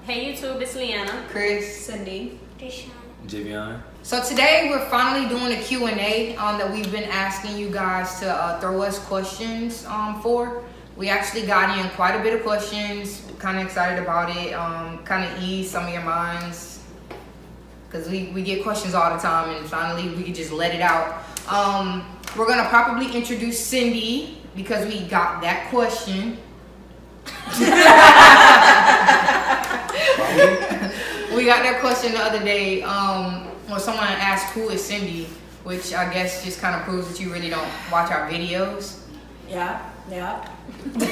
Hey YouTube, it's Liana, Chrys, Cindy, Javion. So today we're finally doing a Q&A that we've been asking you guys to throw us questions for. We actually got in quite a bit of questions. Kind of excited about it. Kind of ease some of your minds because we get questions all the time, and finally we can just let it out. We're gonna probably introduce Cindy because we got that question. We got that question the other day when someone asked who is Cindy, which I guess just kind of proves that you really don't watch our videos. Yeah. I was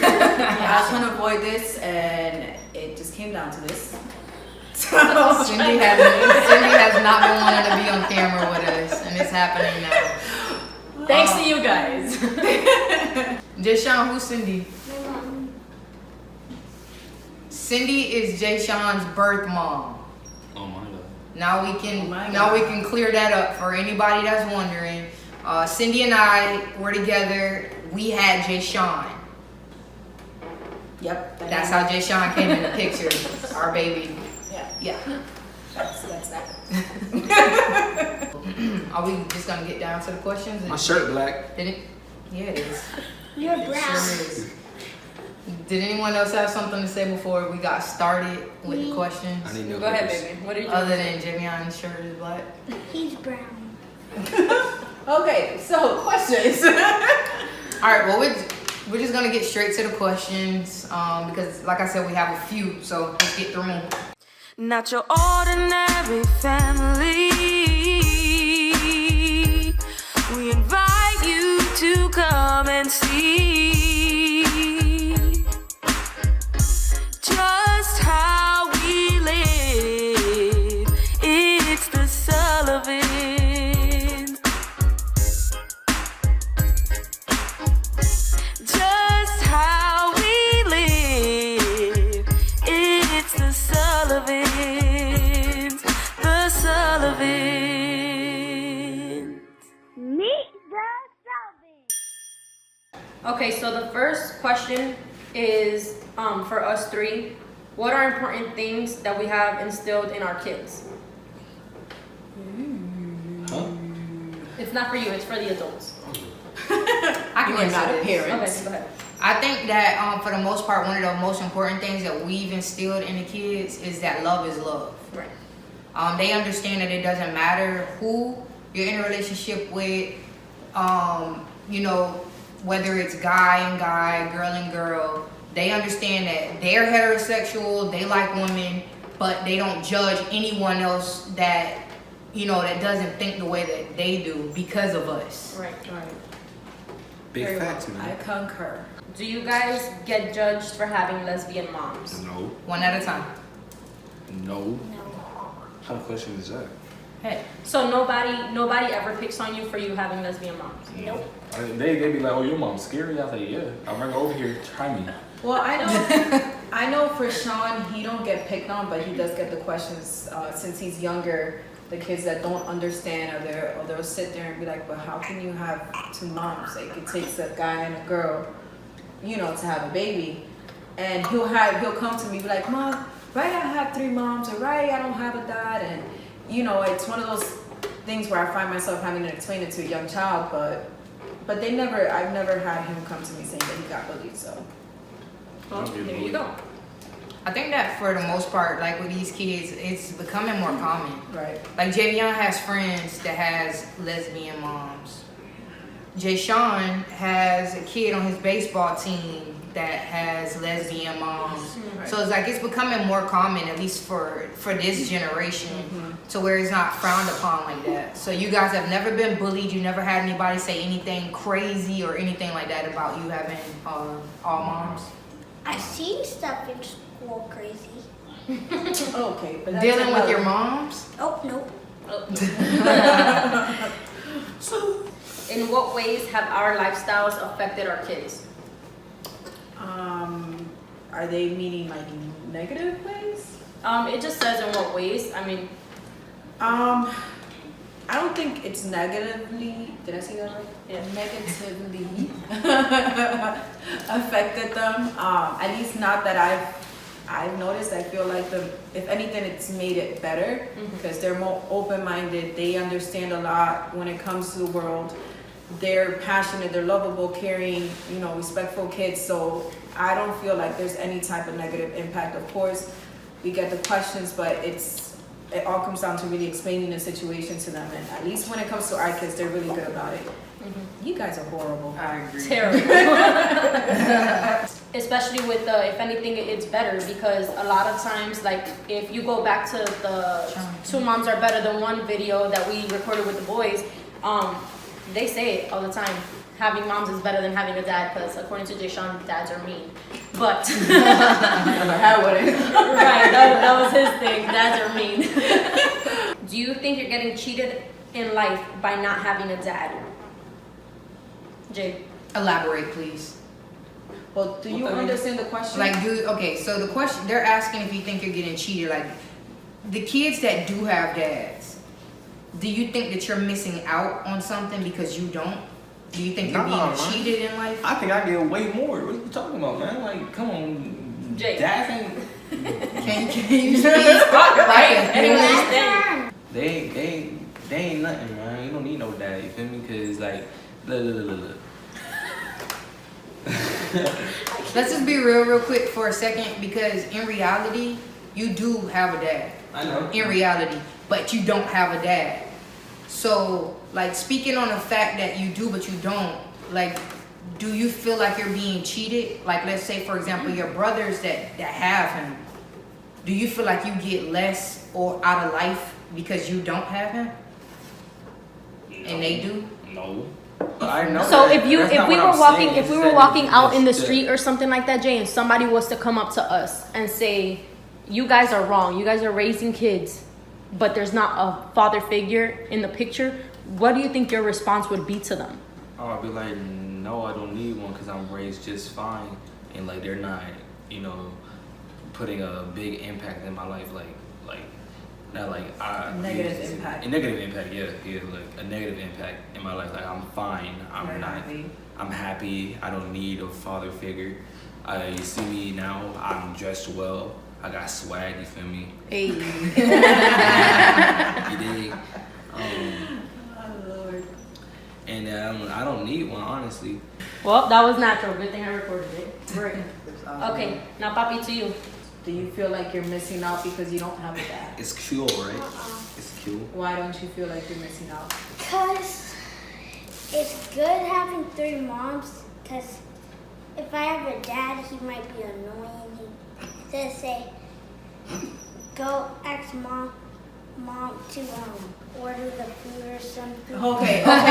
trying to avoid this, and it just came down to this. So Cindy has not been wanting to be on camera with us, and it's happening now. thanks to you guys. Jayshawn, who's Cindy? Cindy is Jayshawn's birth mom. Oh my god. Now we can clear that up for anybody that's wondering. Cindy and I were together. We had Jayshawn. Yep. That's how Jayshawn came in the picture. Our baby. Yeah. That's that. Are we just gonna get down to the questions? My shirt black. Did it? Yeah, it is. You're It brown. sure is. Did anyone else have something to say before we got started with the questions? I need no Go ahead, papers. baby. What are you doing? Other than Javion's shirt is black. He's brown. Okay, so questions. All right, well we're just gonna get straight to the questions because, like I said, we have a few, so let's get through them. Not your ordinary family. We invite you to come and see just how we live. It's the Sullivans. Just how we live. It's the Sullivans. The Sullivans. Meet the Sullivans. Okay, so the first question is for us three. What are important things that we have instilled in our kids? Huh? It's not for you, it's for the adults. I You can are not a answer this. parent. Okay, go ahead. I think that for the most part, one of the most important things that we've instilled in the kids is that love is love. Right. They understand that it doesn't matter who you're in a relationship with, whether it's guy and guy, girl and girl. They understand that they're heterosexual, they like women, but they don't judge anyone else that, that doesn't think the way that they do because of us. Right. Big Very facts, well. man. I concur. Do you guys get judged for having lesbian moms? No. One at a time. No. What kind of question is that? Hey. So nobody ever picks on you for you having lesbian moms? Nope. They be like, oh, your mom's scary. I was like, yeah. I'll bring her over here. Try me. Well, I know for Sean, he don't get picked on, but he does get the questions since he's younger. The kids that don't understand, or they'll sit there and be like, "But how can you have two moms? Like it takes a guy and a girl, to have a baby." And he'll come to me be like, "Mom, right? I have three moms, or right? I don't have a dad." And it's one of those things where I find myself having to explain it to a young child, but I've never had him come to me saying that he got bullied. So. Well, there you go. I think that for the most part, like with these kids, it's becoming more common. Right. Like Javion has friends that has lesbian moms. Jayshawn has a kid on his baseball team that has lesbian moms. Right. So it's becoming more common, at least for this generation, to where it's not frowned upon like that. So you guys have never been bullied. You never had anybody say anything crazy or anything like that about you having all moms. I've seen stuff in school crazy. Okay, but that's Dealing with your another- moms? Oh, nope. In what ways have our lifestyles affected our kids? Are they meaning like negative ways? It just says in what ways. I mean, I don't think it's negatively, did I say that right? Yeah. Negatively affected them. At least not that I've noticed, I feel like if anything, it's made it better because they're more open-minded. They understand a lot when it comes to the world. They're passionate, they're lovable, caring, you know, respectful kids. So I don't feel like there's any type of negative impact. Of course, we get the questions, but it all comes down to really explaining the situation to them. And at least when it comes to our kids, they're really good about it. You guys are horrible. I agree. Terrible. Especially with the, if anything, it's better because a lot of times, like if you go back to the 2 moms are better than one video that we recorded with the boys, they say it all the time. Having moms is better than having a dad because according to Deshaun, dads are mean. But Never had one. right, that was his thing. Dads are mean. Do you think you're getting cheated in life by not having a dad? Jay. Elaborate, please. Well, do you understand the question? Like, so the question, they're asking if you think you're getting cheated. Like, the kids that do have dads, do you think that you're missing out on something because you don't? Do you think you're being cheated in life? I think I get way more. What are you talking about, man? Like, come on. Jay. Dads ain't... Can you speak? Right? Anyways, They ain't nothing, man. You don't need no dad, you feel me? Cause like, look. Let's just be real quick for a second because in reality, you do have a dad. I know. In reality, but you don't have a dad. So, like, speaking on the fact that you do but you don't, like, do you feel like you're being cheated? Like, let's say, for example, your brothers that have him, do you feel like you get less or out of life because you don't have him? And they do? No. I know. so that. That's not if we were walking out in the street or something like that, Jay, and somebody was to come up to us and say, you guys are wrong, you guys are raising kids, but there's not a father figure in the picture, what do you think your response would be to them? Oh, I'd be like, no, I don't need one because I'm raised just fine. And like, they're not, you know, putting a big impact in my life. Not like A negative impact. A negative impact, yeah, like a negative impact in my life. Like, I'm fine. I'm happy. I don't need a father figure. You see me now, I'm dressed well. I got swag, you feel me? Hey. You dig? And I don't need one, honestly. Well, that was natural. Good thing I recorded it. Great. Okay, now Papi, to you. Do you feel like you're missing out because you don't have a dad? It's cool, right? It's cool. Why don't you feel like you're missing out? Because it's good having 3 moms. Because if I have a dad, he might be annoying. He says, say, go ask mom to order the food or something. Okay, hold on.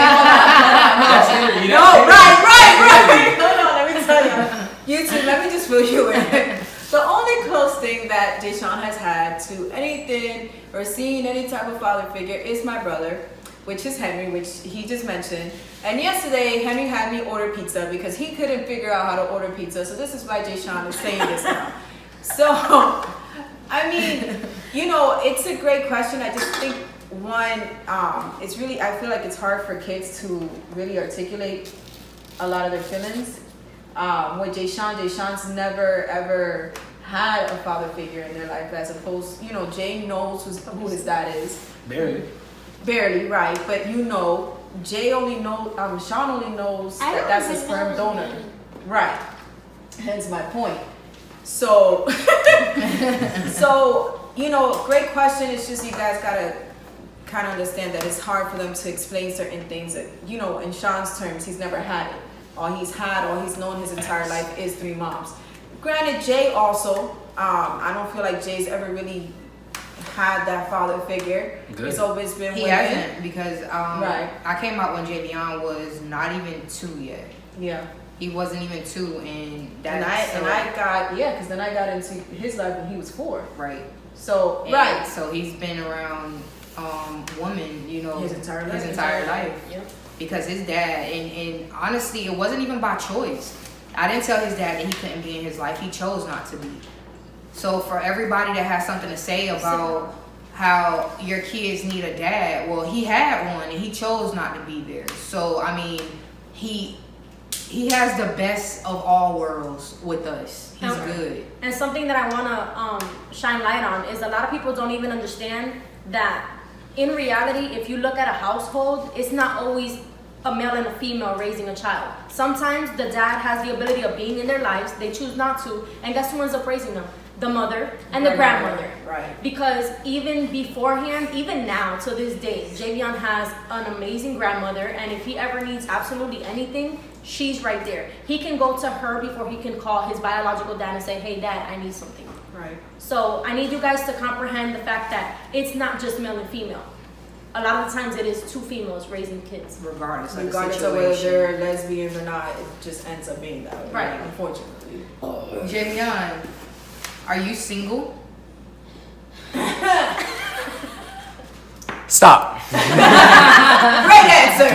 No, right. Hold on, let me tell you. You two, let me just fill you in. The only close thing that Deshaun has had to anything or seeing any type of father figure is my brother, which is Henry, which he just mentioned. And yesterday, Henry had me order pizza because he couldn't figure out how to order pizza. So this is why Deshaun is saying this now. So, I mean, you know, it's a great question. I just think, one, it's really, I feel like it's hard for kids to really articulate a lot of their feelings. With Deshaun's never ever had a father figure in their life, as opposed, you know, Jay knows who his dad is. Barely, right? But you know, Sean only knows that that's a sperm donor, right? Hence my point. So, you know, great question. It's just you guys gotta kind of understand that it's hard for them to explain certain things. That, you know, in Sean's terms, he's never had it. All he's known his entire life is 3 moms. Granted, Jay also, I don't feel like Jay's ever really had that father figure. Good. It's always been He women. hasn't because Right. I came out when Javion was not even 2 yet. Yeah. He wasn't even 2, and Because then I got into his life when he was 4. right. So And so he's been around women, you know, His entire life. Yep. Because his dad, and honestly, it wasn't even by choice. I didn't tell his dad that he couldn't be in his life. He chose not to be. So for everybody that has something to say about how your kids need a dad, well, he had one and he chose not to be there. So I mean, he he has the best of all worlds with us. He's Okay. good. And something that I want to shine light on is a lot of people don't even understand that in reality, if you look at a household, it's not always a male and a female raising a child. Sometimes the dad has the ability of being in their lives, they choose not to, and guess who ends up raising them? The mother and the grandmother. Right. Because even beforehand, even now to this day, Javion has an amazing grandmother, and if he ever needs absolutely anything, she's right there. He can go to her before he can call his biological dad and say, hey dad, I need something. Right. So I need you guys to comprehend the fact that it's not just male and female. A lot of the times it is two females raising kids. Regardless of Regardless the of whether situation. they're lesbians or not, it just ends up being that way. Right. Unfortunately. Javion, are you single? Stop. Great answer.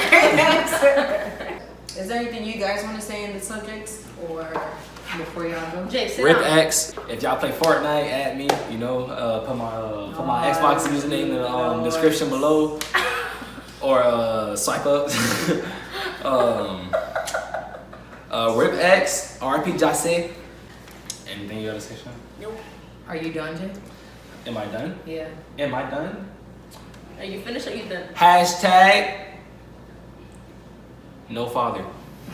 Great answer. Is there anything you guys want to say in the subjects, or before y'all go? Jake, sit Rip down. X. If y'all play Fortnite, add me. You know, put my Xbox username in the description below, or swipe up. Rip X. RP Jase. Anything you gotta say, Sean? Nope. Are you done, Jay? Am I done? Yeah. Am I done? Are you finished or you done? Hashtag no father.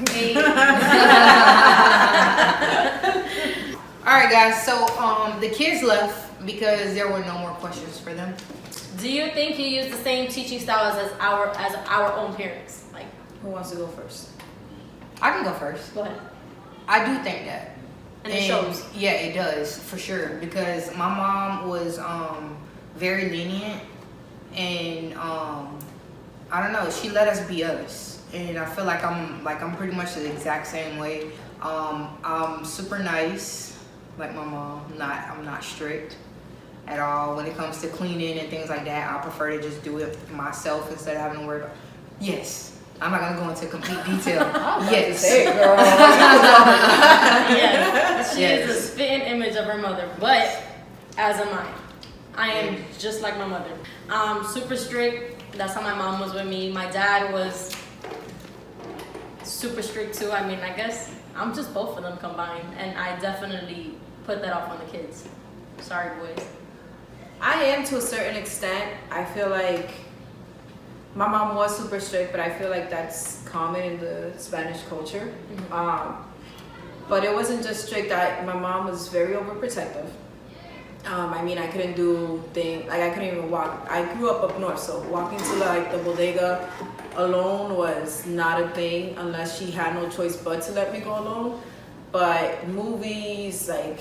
Hey. Alright guys, so the kids left because there were no more questions for them. Do you think you use the same teaching styles as our own parents? Like, Who wants to go first? I can go first. go ahead. I do think that. And it shows. Yeah, it does, for sure. Because my mom was very lenient, and I don't know, she let us be us. And I feel like I'm pretty much the exact same way. I'm super nice, like my mom. I'm not strict at all when it comes to cleaning and things like that. I prefer to just do it myself instead of having to worry about. Yes. I'm not gonna go into complete detail. Yes. Say it, girl. Yes, she is Yes. a spitting image of her mother, but as am I. I am just like my mother. Super strict. That's how my mom was with me. My dad was super strict too. I mean, I guess I'm just both of them combined, and I definitely put that off on the kids. Sorry, boys. I am to a certain extent. I feel like my mom was super strict, but I feel like that's common in the Spanish culture. But it wasn't just strict. My mom was very overprotective. I mean, I couldn't do things, like I couldn't even walk. I grew up north, so walking to like the bodega alone was not a thing unless she had no choice but to let me go alone. But movies, like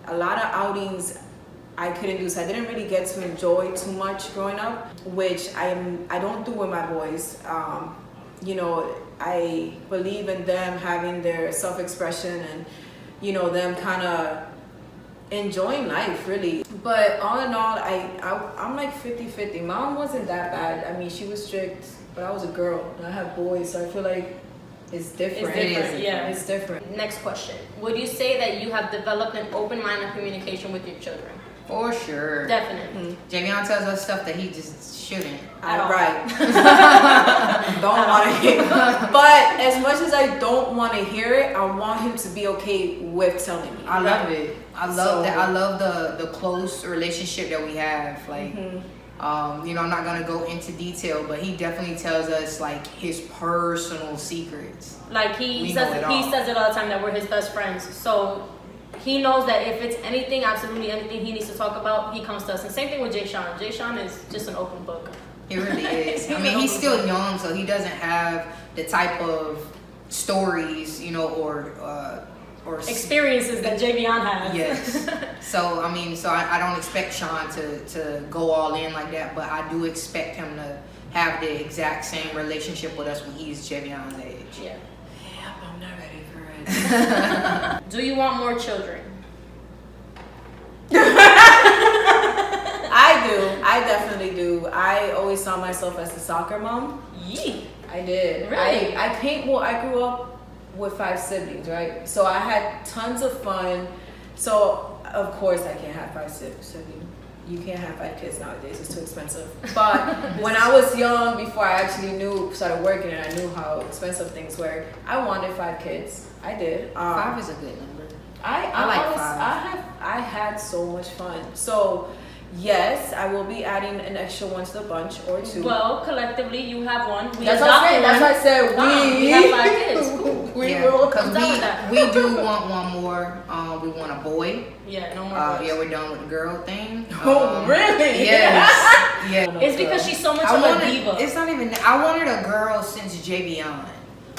a lot of outings, I couldn't do, so I didn't really get to enjoy too much growing up, which I don't do with my boys. You know, I believe in them having their self-expression and, you know, them kind of enjoying life, really. But all in all, I'm like 50-50. Mom wasn't that bad. I mean, she was strict, but I was a girl and I have boys, so I feel like it's different. It's different, yeah. It's different. Next question. Would you say that you have developed an open line of communication with your children? For sure. Definitely. Javion tells us stuff that he just shouldn't. At all. Right. Don't want to hear it. But as much as I don't want to hear it, I want him to be okay with telling me. I love it. I love So- that. I love the close relationship that we have. Like, you know, I'm not gonna go into detail, but he definitely tells us like his personal secrets. Like We he know says it he all. says it all the time that we're his best friends. So he knows that if it's anything, absolutely anything he needs to talk about, he comes to us. And same thing with Jay Sean. Jay Sean is just an open book. He really is. He's I mean, an he's open still book. young, so he doesn't have the type of stories, you know, or Experiences that Javion has. Yes. So I mean, I don't expect Sean to go all in like that, but I do expect him to have the exact same relationship with us when he's Javion's age. Yeah. Yep, I'm not ready for it. Do you want more children? I do. I definitely do. I always saw myself as a soccer mom. Yee. I did. Really? I grew up with 5 siblings, right? So I had tons of fun. So of course I can't have 5 siblings. you can't have 5 kids nowadays. It's too expensive. But when I was young, before I actually started working, and I knew how expensive things were, I wanted 5 kids. I did. 5 is a good number. I like 5. I had so much fun. So yes, I will be adding an extra one to the bunch or 2. Well, collectively, you have one. We That's what I said. We have 5 kids. We will. Because I'm done with that. we do want one more. We want a boy. Yeah, no more boys. Yeah, we're done with the girl thing. Oh, really? Yes. Yeah. It's because she's so much of a diva. It's not even. I wanted a girl since Javion.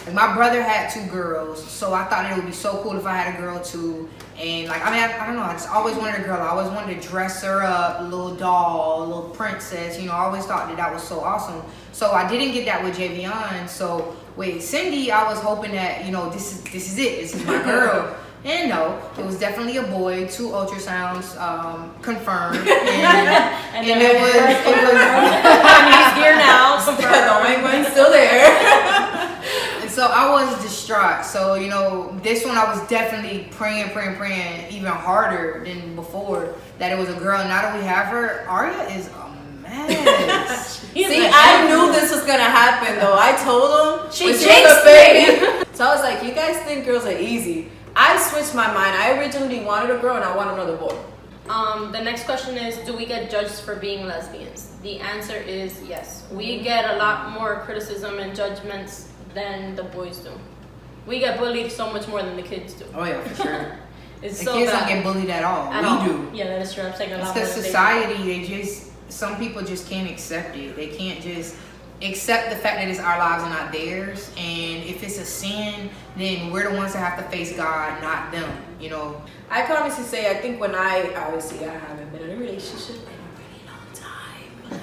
Like my brother had 2 girls, so I thought it would be so cool if I had a girl too. And like, I mean, I don't know. I just always wanted a girl. I always wanted to dress her up, a little doll, a little princess. You know, I always thought that was so awesome. So I didn't get that with Javion. So with Cindy, I was hoping that, you know, this is it. This is my girl. And no, it was definitely a boy. 2 ultrasounds confirmed, and it was he's here now. The one's still there. So I was distraught. So, you know, this one I was definitely praying even harder than before that it was a girl. Now that we have her, Arya is a mess. See, I knew this was gonna happen though. I told him she was jinxed a baby. So I was like, you guys think girls are easy. I switched my mind. I originally wanted a girl and I want another boy. The next question is, do we get judged for being lesbians? The answer is yes. We get a lot more criticism and judgments than the boys do. We get bullied so much more than the kids do. Oh yeah, for sure. It's the so kids bad. don't get bullied at all. At we all. do. Yeah, that is true. I'm saying a It's lot because more than society, some people just can't accept it. They can't just accept the fact that it's our lives and not theirs. And if it's a sin, then we're the ones that have to face God, not them. You know. I can honestly say, I think when I haven't been in a relationship in a really long time.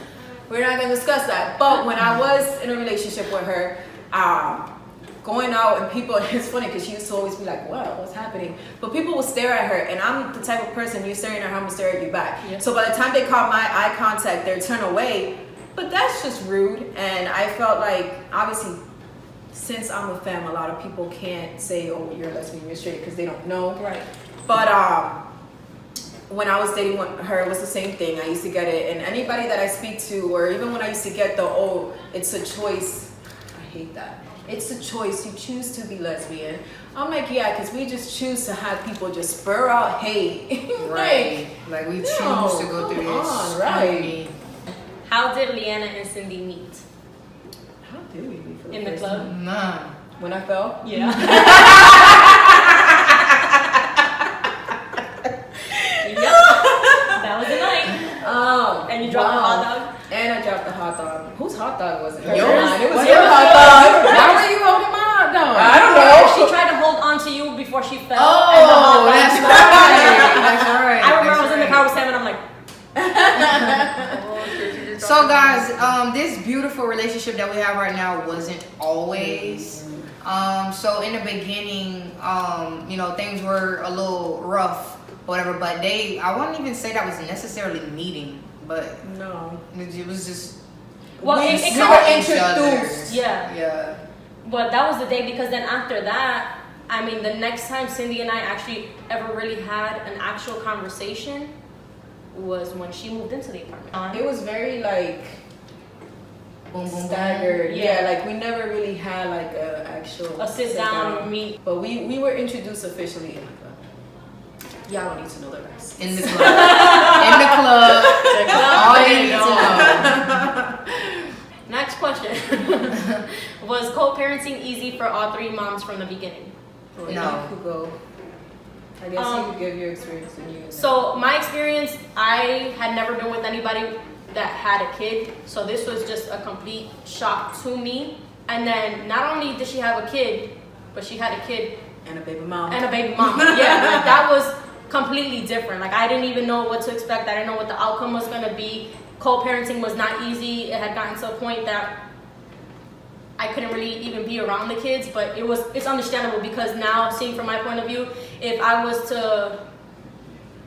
We're not gonna discuss that. But when I was in a relationship with her, going out and people, it's funny because she used to always be like, wow, what's happening? But people will stare at her, and I'm the type of person, you're staring at her, I'm gonna stare at you back. Yep. So by the time they caught my eye contact, they'd turn away. But that's just rude. And I felt like, obviously, since I'm a femme, a lot of people can't say, oh, you're lesbian, you're straight, because they don't know. Right. But when I was dating her, it was the same thing. I used to get it, and anybody that I speak to, or even when I used to get the, oh, it's a choice, I hate that. It's a choice. You choose to be lesbian. I'm like, yeah, because we just choose to have people just spur out hate. Right. Like we choose to go through this. Right. How did Liana and Cindy meet? How did we meet for In the first club? time? Nah. When I fell? Yeah. Yep. That was the night. And you dropped the hot dog? And I dropped the hot dog. Whose hot dog was it? Yours? It was What? your hot dog. Why were you holding my hot dog? I don't know. She tried to hold on to you before she fell. Oh, and the hot dog that's fell. right. That's right. I remember I was in the car with Sam and I'm like, So guys, this beautiful relationship that we have right now wasn't always. So in the beginning, you know, things were a little rough, whatever. But I wouldn't even say that was necessarily meeting, but No. it was just. well, We it were kind of, introduced. yeah. Yeah. But that was the day because then after that, I mean, the next time Cindy and I actually ever really had an actual conversation was when she moved into the apartment. It was very like Boom, boom, boom. staggered. Yeah. Yeah, like we never really had like a actual A sit down or meet. But we were introduced officially in the club. Y'all don't need to know the rest. In the club. In the club. All you need to know. Next question. Was co-parenting easy for all 3 moms from the beginning? Well, No. You could go. I guess you could give your experience and you. So my experience, I had never been with anybody that had a kid, so this was just a complete shock to me. And then not only did she have a kid, but she had a kid And a baby mom. and a baby mom. Yeah, like that was completely different. Like I didn't even know what to expect. I didn't know what the outcome was gonna be. Co-parenting was not easy. It had gotten to a point that I couldn't really even be around the kids, but it's understandable because now, seeing from my point of view, if I was to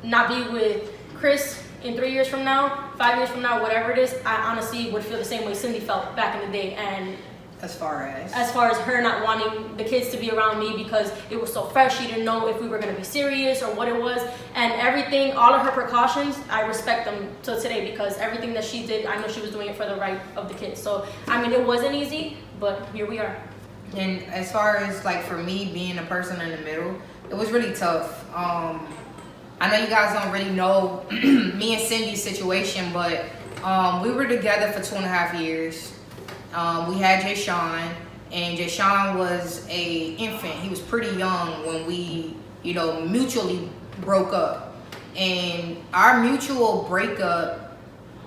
not be with Chrys in 3 years from now, 5 years from now, whatever it is, I honestly would feel the same way Cindy felt back in the day. And As far as her not wanting the kids to be around me because it was so fresh. She didn't know if we were going to be serious or what it was, and everything, all of her precautions, I respect them till today, because everything that she did, I know she was doing it for the right of the kids. So I mean, it wasn't easy, but here we are. And as far as like for me being a person in the middle, it was really tough. I know you guys don't really know me and Cindy's situation, but we were together for 2.5 years. We had Jay Sean, and Jay Sean was a infant. He was pretty young when we, you know, mutually broke up. And our mutual breakup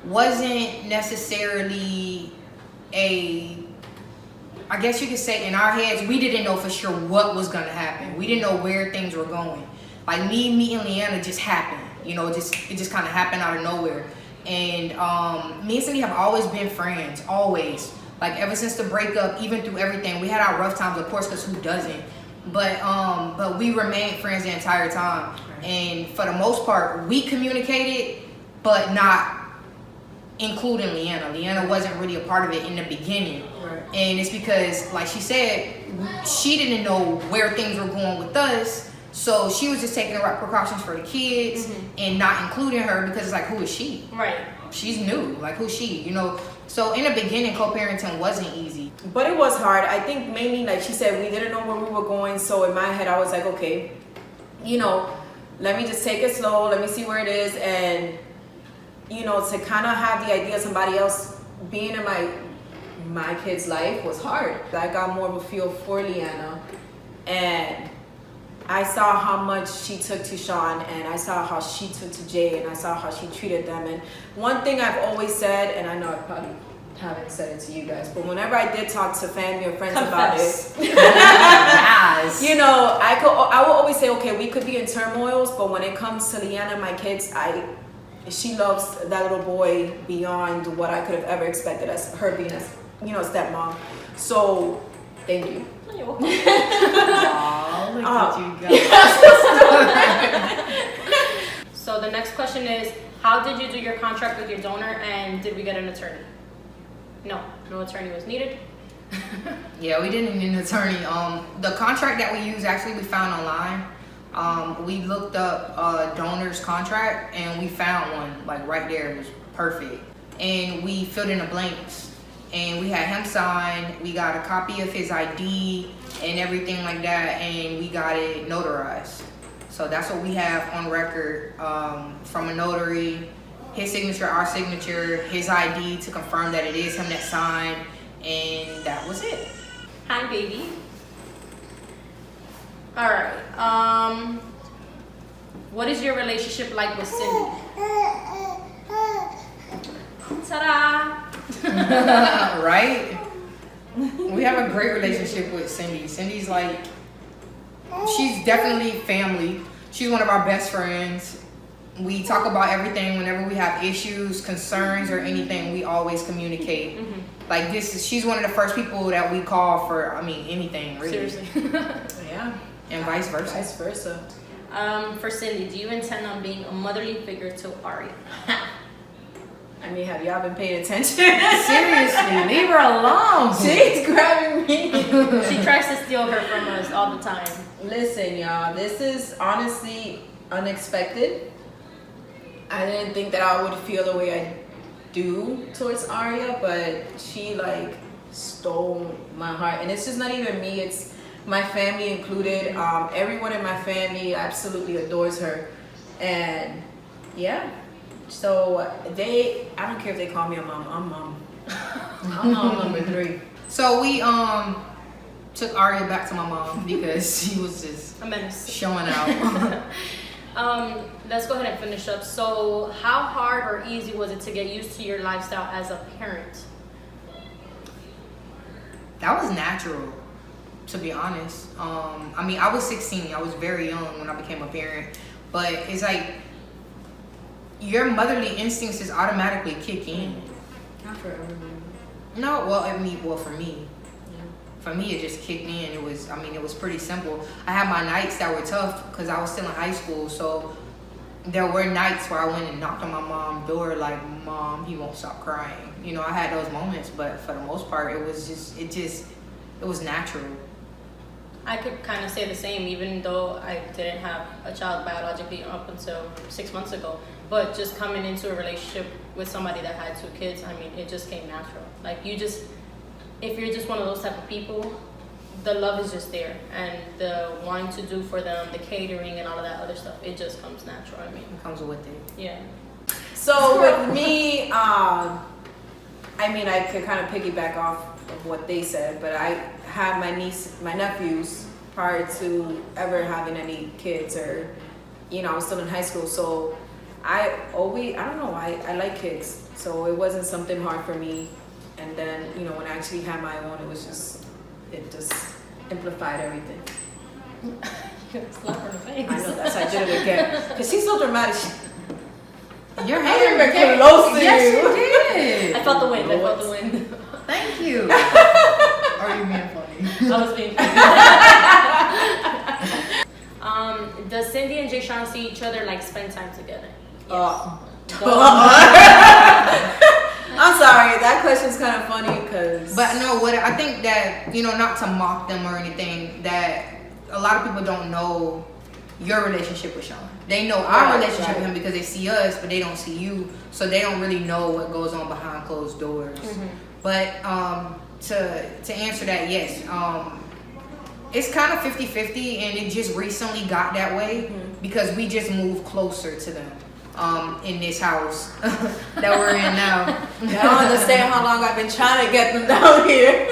wasn't necessarily I guess you could say in our heads, we didn't know for sure what was gonna happen. We didn't know where things were going. Like me meeting Liana just happened. You know, it just kind of happened out of nowhere. And me and Cindy have always been friends, always. Like ever since the breakup, even through everything, we had our rough times, of course, because who doesn't? But we remained friends the entire time. And for the most part, we communicated, but not including Liana. Liana wasn't really a part of it in the beginning. Right. And it's because, like she said, she didn't know where things were going with us. So she was just taking the right precautions for the kids and not including her because it's like, who is she? Right. She's new. Like, who's she? You know? So in the beginning, co-parenting wasn't easy. But it was hard. I think mainly, like she said, we didn't know where we were going. So in my head, I was like, okay, you know, let me just take it slow. Let me see where it is. And, you know, to kind of have the idea of somebody else being in my kid's life was hard. I got more of a feel for Liana. And I saw how much she took to Sean, and I saw how she took to Jay, and I saw how she treated them. And one thing I've always said, and I know I probably haven't said it to you guys, but whenever I did talk to family or friends about it, you know, I will always say, okay, we could be in turmoils, but when it comes to Liana and my kids, she loves that little boy beyond what I could have ever expected as her being a, you know, stepmom. So thank you. You're welcome. Aw, look at you guys. So the next question is, how did you do your contract with your donor, and did we get an attorney? No attorney was needed. Yeah, we didn't need an attorney. The contract that we used, actually, we found online. We looked up donor's contract, and we found one, like right there. It was perfect. And we filled in the blanks. And we had him sign, we got a copy of his ID and everything like that, and we got it notarized. So that's what we have on record from a notary, his signature, our signature, his ID to confirm that it is him that signed, and that was it. Hi, baby. All right. What is your relationship like with Cindy? Ta-da! Right? We have a great relationship with Cindy. Cindy's like, she's definitely family. She's one of our best friends. We talk about everything whenever we have issues, concerns, or anything. We always communicate. Like she's one of the first people that we call for, anything really. Seriously. Yeah. And vice versa. Vice versa. For Cindy, do you intend on being a motherly figure to Aria? I mean, have y'all been paying attention? Seriously, leave her alone. She's grabbing me. She tries to steal her from us all the time. Listen, y'all, this is honestly unexpected. I didn't think that I would feel the way I do towards Aria, but she like stole my heart. And it's just not even me, it's my family included. Everyone in my family absolutely adores her. And yeah. So I don't care if they call me a mom, I'm mom. I'm mom number 3. So we took Aria back to my mom because she was just a menace. Showing out. Let's go ahead and finish up. So how hard or easy was it to get used to your lifestyle as a parent? That was natural, to be honest. I was 16. I was very young when I became a parent. But it's like, your motherly instincts just automatically kick in. Not for everyone. No, well, for me. Yeah. For me, it just kicked in. It was pretty simple. I had my nights that were tough because I was still in high school. So there were nights where I went and knocked on my mom's door like, Mom, he won't stop crying. You know, I had those moments, but for the most part, it was natural. I could kind of say the same, even though I didn't have a child biologically up until 6 months ago. But just coming into a relationship with somebody that had 2 kids, I mean, it just came natural. Like, if you're just one of those type of people, the love is just there. And the wanting to do for them, the catering and all of that other stuff, it just comes natural, I mean. It comes with it. Yeah. So with me, I mean, I could kind of piggyback off of what they said, but I had my nephews prior to ever having any kids, or, you know, I was still in high school. So I don't know, I like kids. So it wasn't something hard for me. And then, you know, when I actually had my own, it just amplified everything. Slap her in the face. I know, that's why I did it again. Because she's so dramatic. Your I hand didn't even come close to yes, you. you did. I felt the wind. I felt the wind. Thank you. Are you being funny? I was being funny. Does Cindy and Jay-Sean see each other, like, spend time together? Yes. I'm sorry, that question's kind of funny because. But no, what I think that, you know, not to mock them or anything, that a lot of people don't know your relationship with Sean. They know our relationship with him because they see us, but they don't see you, so they don't really know what goes on behind closed doors. Mm-hmm. But to answer that, yes, it's kind of 50-50, and it just recently got that way because we just moved closer to them. In this house that we're in now. I don't understand how long I've been trying to get them down here.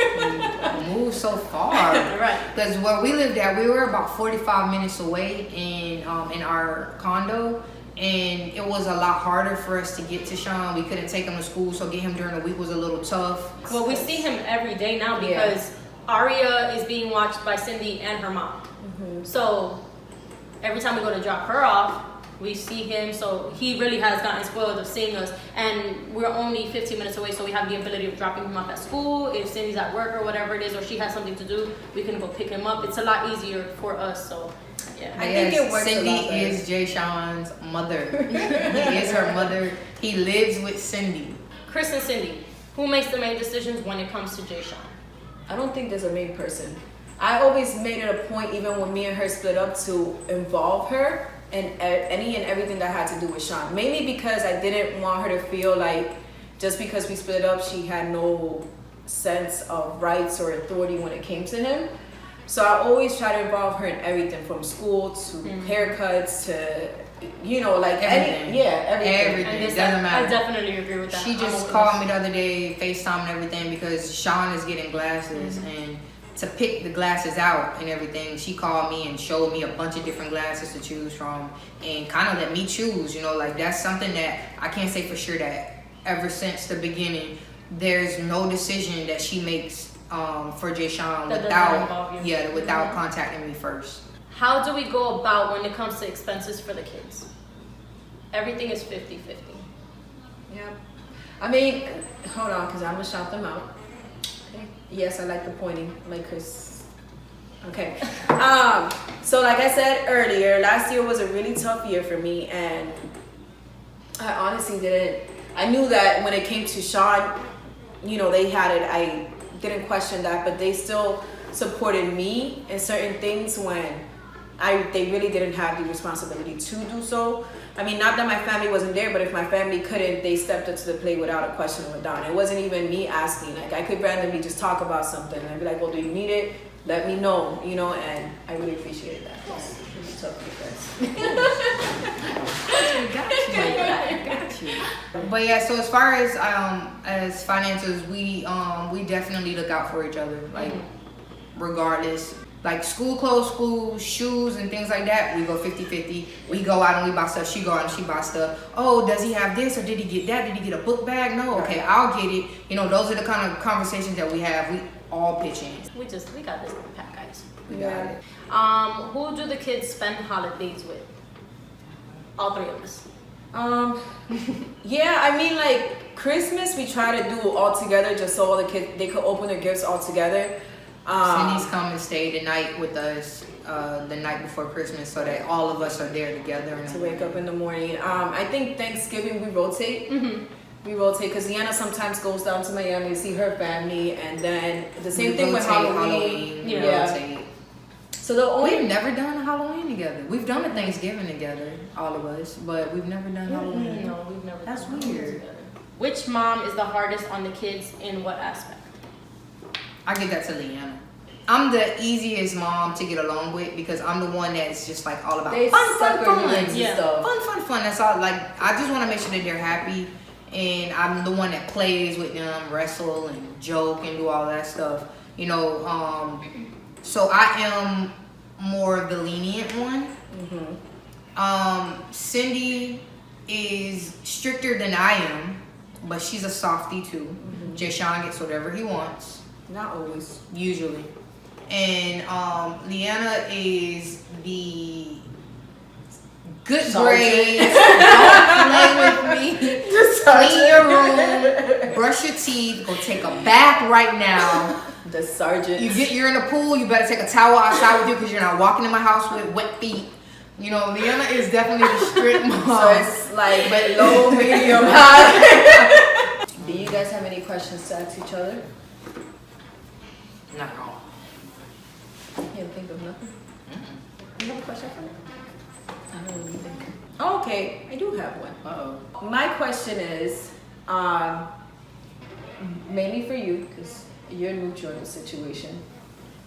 Moved so far, Right. Because where we lived at, we were about 45 minutes away in our condo, and it was a lot harder for us to get to Sean. We couldn't take him to school, so get him during the week was a little tough. Well, we see him every day now because Aria is being watched by Cindy and her mom. Mm-hmm. So every time we go to drop her off, we see him, so he really has gotten spoiled of seeing us, and we're only 15 minutes away, so we have the ability of dropping him off at school. If Cindy's at work or whatever it is, or she has something to do, we can go pick him up. It's a lot easier for us, so yeah. I think it works Cindy a lot better. is Jay Sean's mother. He is her mother. He lives with Cindy. Chrys and Cindy, who makes the main decisions when it comes to Jay-Sean? I don't think there's a main person. I always made it a point, even when me and her split up, to involve her and any and everything that had to do with Sean. Mainly because I didn't want her to feel like just because we split up, she had no sense of rights or authority when it came to him. So I always try to involve her in everything, from school to haircuts to, you know, like Everything. everything. And this, Doesn't matter. I definitely agree with that. She just called me the other day, FaceTime and everything, because Sean is getting glasses, and to pick the glasses out and everything, she called me and showed me a bunch of different glasses to choose from and kind of let me choose, you know, like that's something that I can't say for sure that ever since the beginning, there's no decision that she makes for Jay-Sean without contacting me first. How do we go about when it comes to expenses for the kids? Everything is 50-50. Yeah. I mean, hold on, because I'm going to shout them out. Yes, I like the pointing, like Chrys. Okay. So like I said earlier, last year was a really tough year for me, and I honestly I knew that when it came to Sean, you know, they had it. I didn't question that, but they still supported me in certain things when they really didn't have the responsibility to do so. I mean, not that my family wasn't there, but if my family couldn't, they stepped up to the plate without a question or a doubt. It wasn't even me asking. Like, I could randomly just talk about something, and I'd be like, well, do you need it? Let me know, you know, and I really appreciated that. It's really tough for you guys. Got you. But yeah, so as far as finances, we definitely look out for each other, like regardless. Like school clothes, school shoes, and things like that, we go 50-50. We go out and we buy stuff. She go out and she buy stuff. Oh, does he have this or did he get that? Did he get a book bag? No, okay, I'll get it. You know, those are the kind of conversations that we have. We all pitch in. We got this in the pack, guys. We got it. Who do the kids spend holidays with? All 3 of us. Yeah, I mean, like Christmas, we try to do all together, just so all the kids, they could open their gifts all together. Cindy's come and stay the night with us the night before Christmas so that all of us are there together. To wake up in the morning. I think Thanksgiving we rotate. We rotate because Liana sometimes goes down to Miami to see her family, and then the same thing with Halloween. Yeah. So the only We've never done a Halloween together. We've done a Thanksgiving together, all of us, but we've never done Halloween. No, we've never. That's done Halloween weird. together. Which mom is the hardest on the kids in what aspect? I give that to Liana. I'm the easiest mom to get along with because I'm the one that's just like all about they fun. Yeah. Fun. That's all. Like, I just want to make sure that they're happy, and I'm the one that plays with them, wrestle and joke and do all that stuff. You know, so I am more of the lenient one. Cindy is stricter than I am, but she's a softie too. Jay Sean gets whatever he wants. Not always. Usually. And Liana is the good grades. Don't play with me. Clean your room. Brush your teeth. Go take a bath right now. The sergeant. You're in a pool. You better take a towel outside with you because you're not walking in my house with wet feet. You know, Liana is definitely the strict mom. So it's like low, medium, high. Do you guys have any questions to ask each other? Not at all. You can't think of nothing? You have a question for me? I don't really think. Oh, okay, I do have one. Uh-oh. My question is, mainly for you, because you're neutral in the situation.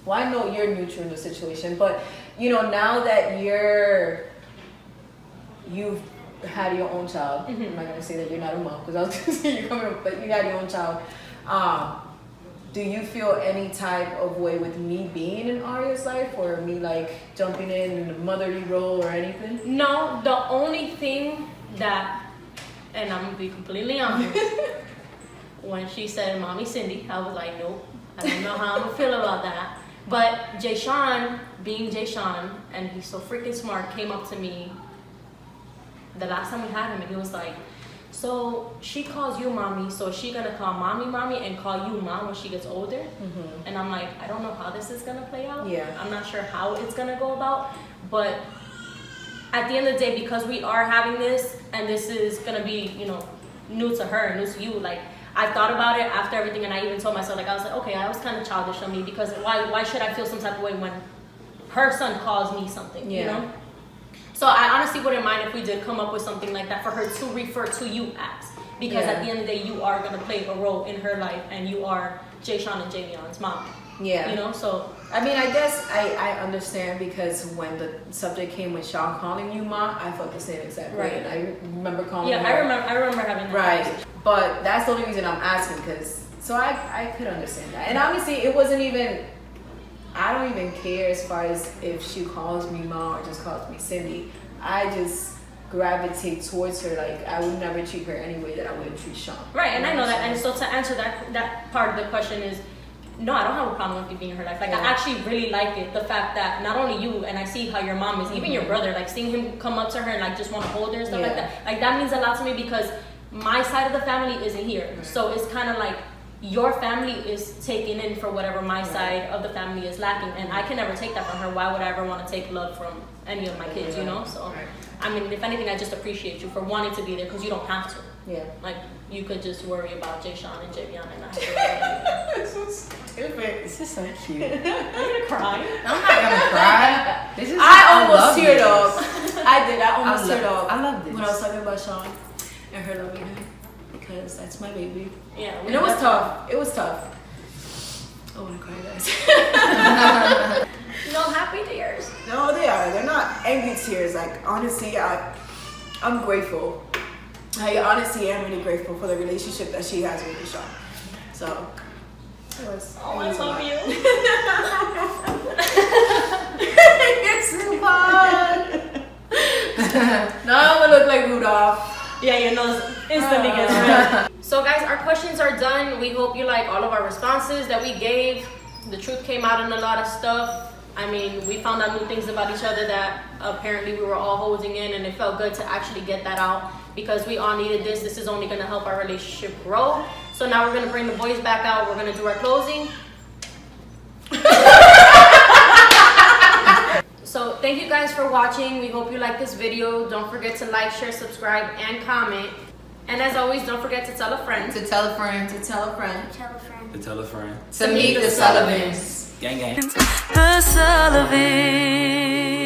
Well, I know you're neutral in the situation, but you know, now that you've had your own child, I'm not gonna say that you're not a mom, because I was gonna say you're coming up, but you had your own child. Do you feel any type of way with me being in Arya's life, or me like jumping in the motherly role or anything? No, the only thing that, and I'm gonna be completely honest, when she said Mommy Cindy, I was like, nope, I don't know how I'm gonna feel about that. But Jay Sean, being Jay Sean, and he's so freaking smart, came up to me the last time we had him, and he was like, so she calls you mommy, so she gonna call mommy and call you mom when she gets older? And I'm like, I don't know how this is gonna play out. Yeah. I'm not sure how it's gonna go about, but at the end of the day, because we are having this, and this is gonna be, you know, new to her, new to you, like, I thought about it after everything, and I even told myself, like, I was like, okay, I was kind of childish on me, because why should I feel some type of way when her son calls me something, you know? So I honestly wouldn't mind if we did come up with something like that for her to refer to you as, because at the end of the day, you are gonna play a role in her life, and you are Jay Sean and Javion's mom. Yeah. You know, so. I mean, I guess I understand, because when the subject came with Sean calling you mom, I felt the same exact way. Right. And I remember calling Yeah, her. I remember having that. Right. But that's the only reason I'm asking, because, so I could understand that. And honestly, it wasn't even, I don't even care as far as if she calls me mom or just calls me Cindy. I just gravitate towards her. Like, I would never treat her any way that I would treat Sean. Right, and I know that. And so to answer that part of the question is, no, I don't have a problem with you being in her life. Like, I actually really like it. The fact that not only you, and I see how your mom is, even your brother, like seeing him come up to her and like just want to hold her and stuff like that. Like, that means a lot to me, because my side of the family isn't here. So it's kind of like your family is taken in for whatever my side of the family is lacking. And I can never take that from her. Why would I ever want to take love from any of my kids, you know? So, I mean, if anything, I just appreciate you for wanting to be there, because you don't have to. Yeah. Like, you could just worry about Jay Sean and Javion and not have to worry about This is stupid. This is so cute. you. Are you gonna cry? I'm not gonna cry. This is I almost teared this. up. I did. I almost teared up. I love this. When I was talking about Sean and her loving him, because that's my baby. Yeah. And it was tough. It was tough. I want to cry, guys. No happy tears. No, they are. They're not angry tears. Like, honestly, I'm grateful. I honestly am really grateful for the relationship that she has with Sean. So, it was. Oh, I love you. You're so fun. Now I'm gonna look like Rudolph. Yeah, your nose instantly gets red. So guys, our questions are done. We hope you like all of our responses that we gave. The truth came out in a lot of stuff. I mean, we found out new things about each other that apparently we were all holding in, and it felt good to actually get that out, because we all needed this. This is only gonna help our relationship grow. So now we're gonna bring the boys back out. We're gonna do our closing. guys for watching. We hope you like this video. Don't forget to like, share, subscribe, and comment. And as always, don't forget to tell a friend. To tell a friend. To tell a friend. Tell a friend. To tell a friend. To meet the Sullivans. Gang gang. The Sullivans.